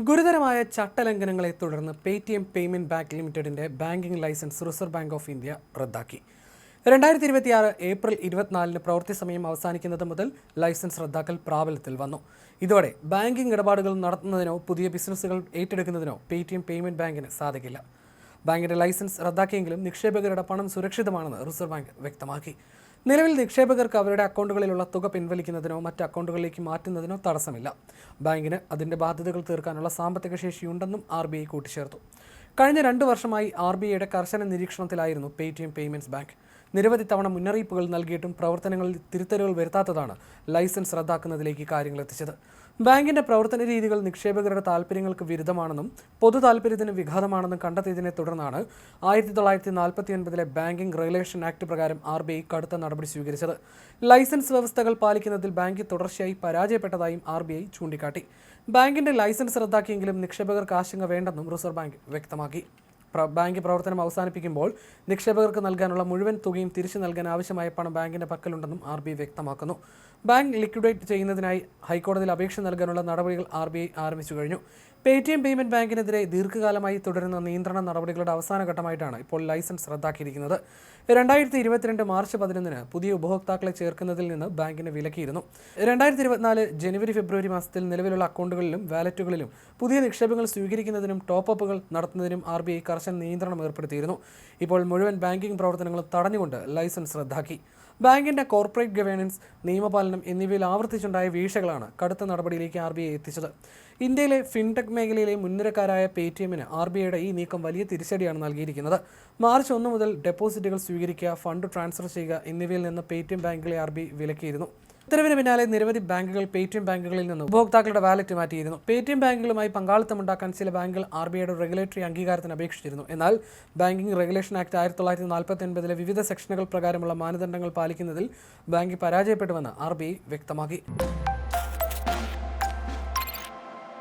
ഗുരുതരമായ ചട്ടലംഘനങ്ങളെ തുടർന്ന് പേടിഎം പേയ്മെന്റ് ബാങ്ക് ലിമിറ്റഡിന്റെ banking licence Reserve Bank of India റദ്ദാക്കി. 2026 ഏപ്രിൽ 24-ന് പ്രവൃത്തി സമയം അവസാനിക്കുന്നത് മുതൽ ലൈസൻസ് റദ്ദാക്കൽ പ്രാബല്യത്തിൽ വന്നു. ഇതോടെ ബാങ്കിംഗ് ഇടപാടുകൾ നടത്തുന്നതിനോ പുതിയ ബിസിനസ്സുകൾ ഏറ്റെടുക്കുന്നതിനോ പേടിഎം പേയ്മെന്റ് ബാങ്കിന് സാധിക്കില്ല. ബാങ്കിന്റെ ലൈസൻസ് റദ്ദാക്കിയെങ്കിലും നിക്ഷേപകരുടെ പണം സുരക്ഷിതമാണെന്ന് റിസർവ് ബാങ്ക് വ്യക്തമാക്കി. നിലവിൽ നിക്ഷേപകർക്ക് അവരുടെ അക്കൗണ്ടുകളിലുള്ള തുക പിൻവലിക്കുന്നതിനോ മറ്റ് അക്കൗണ്ടുകളിലേക്ക് മാറ്റുന്നതിനോ തടസ്സമില്ല. ബാങ്കിന് അതിന്റെ ബാധ്യതകൾ തീർക്കാനുള്ള സാമ്പത്തിക ശേഷിയുണ്ടെന്നും RBI കൂട്ടിച്ചേർത്തു. കഴിഞ്ഞ 2 വർഷമായി RBIയുടെ കർശന നിരീക്ഷണത്തിലായിരുന്നു പേടിഎം പേയ്മെന്റ്സ് ബാങ്ക്. നിരവധി തവണ മുന്നറിയിപ്പുകൾ നൽകിയിട്ടും പ്രവർത്തനങ്ങളിൽ തിരുത്തലുകൾ വരുത്താത്തതാണ് ലൈസൻസ് റദ്ദാക്കുന്നതിലേക്ക് കാര്യങ്ങൾ എത്തിച്ചത്. ബാങ്കിന്റെ പ്രവർത്തന രീതികൾ നിക്ഷേപകരുടെ താൽപ്പര്യങ്ങൾക്ക് വിരുദ്ധമാണെന്നും പൊതു താൽപ്പര്യത്തിന് വിഘാതമാണെന്നും കണ്ടെത്തിയതിനെ തുടർന്നാണ് 1949 ബാങ്കിംഗ് റെഗുലേഷൻ ആക്ട് പ്രകാരം RBI കടുത്ത നടപടി സ്വീകരിച്ചത്. ലൈസൻസ് വ്യവസ്ഥകൾ പാലിക്കുന്നതിൽ ബാങ്ക് തുടർച്ചയായി പരാജയപ്പെട്ടതായും RBI ചൂണ്ടിക്കാട്ടി. ബാങ്കിന്റെ ലൈസൻസ് റദ്ദാക്കിയെങ്കിലും നിക്ഷേപകർക്ക് ആശങ്ക വേണ്ടെന്നും റിസർവ് ബാങ്ക് വ്യക്തമാക്കി. ബാങ്ക് പ്രവർത്തനം അവസാനിപ്പിക്കുമ്പോൾ നിക്ഷേപകർക്ക് നൽകാനുള്ള മുഴുവൻ തുകയും തിരിച്ചു നൽകാൻ ആവശ്യമായ പണം ബാങ്കിന്റെ പക്കലുണ്ടെന്നും RBI വ്യക്തമാക്കുന്നു. ബാങ്ക് ലിക്വിഡേറ്റ് ചെയ്യുന്നതിനായി ഹൈക്കോടതിയിൽ അപേക്ഷ നൽകാനുള്ള നടപടികൾ RBI ആരംഭിച്ചു കഴിഞ്ഞു. പേടിഎം പേയ്മെന്റ് ബാങ്കിനെതിരെ ദീർഘകാലമായി തുടരുന്ന നിയന്ത്രണ നടപടികളുടെ അവസാന ഘട്ടമായിട്ടാണ് ഇപ്പോൾ ലൈസൻസ് റദ്ദാക്കിയിരിക്കുന്നത്. 2022 മാർച്ച് 11-ന് പുതിയ ഉപഭോക്താക്കളെ ചേർക്കുന്നതിൽ നിന്ന് ബാങ്കിന് വിലക്കിയിരുന്നു. 2024 ജനുവരി ഫെബ്രുവരി മാസത്തിൽ നിലവിലുള്ള അക്കൗണ്ടുകളിലും വാലറ്റുകളിലും പുതിയ നിക്ഷേപങ്ങൾ സ്വീകരിക്കുന്നതിനും ടോപ്പപ്പുകൾ നടത്തുന്നതിനും RBI കർശന നിയന്ത്രണം ഏർപ്പെടുത്തിയിരുന്നു. ഇപ്പോൾ മുഴുവൻ ബാങ്കിംഗ് പ്രവർത്തനങ്ങളും തടഞ്ഞുകൊണ്ട് ലൈസൻസ് റദ്ദാക്കി. ബാങ്കിന്റെ കോർപ്പറേറ്റ് ഗവേണൻസ്, നിയമപാലനം എന്നിവയിൽ ആവർത്തിച്ചുണ്ടായ വീഴ്ചകളാണ് കടുത്ത നടപടിയിലേക്ക് RBI എത്തിച്ചത്. ഇന്ത്യയിലെ ഫിൻടെക് മേഖലയിലെ മുൻനിരക്കാരായ പേടിഎമ്മിന് RBIയുടെ ഈ നീക്കം വലിയ തിരിച്ചടിയാണ് നൽകിയിരിക്കുന്നത്. മാർച്ച് 1 മുതൽ ഡെപ്പോസിറ്റുകൾ സ്വീകരിക്കുക, ഫണ്ട് ട്രാൻസ്ഫർ ചെയ്യുക എന്നിവയിൽ നിന്ന് പേടിഎം ബാങ്കുകളെ RBI വിലക്കിയിരുന്നു. ഉത്തരവിന് പിന്നാലെ നിരവധി ബാങ്കുകൾ പേടിഎം ബാങ്കുകളിൽ നിന്ന് ഉപഭോക്താക്കളുടെ വാലറ്റ് മാറ്റിയിരുന്നു. പേടിഎം ബാങ്കുകളുമായി പങ്കാളിത്തമുണ്ടാക്കാൻ ചില ബാങ്കുകൾ RBIയുടെ റെഗുലേറ്ററി അംഗീകാരത്തിന് അപേക്ഷിച്ചിരുന്നു. എന്നാൽ ബാങ്കിംഗ് റെഗുലേഷൻ ആക്ട് 1949 വിവിധ സെക്ഷനുകൾ പ്രകാരമുള്ള മാനദണ്ഡങ്ങൾ പാലിക്കുന്നതിൽ ബാങ്ക് പരാജയപ്പെട്ടുവെന്ന് RBI വ്യക്തമാക്കി.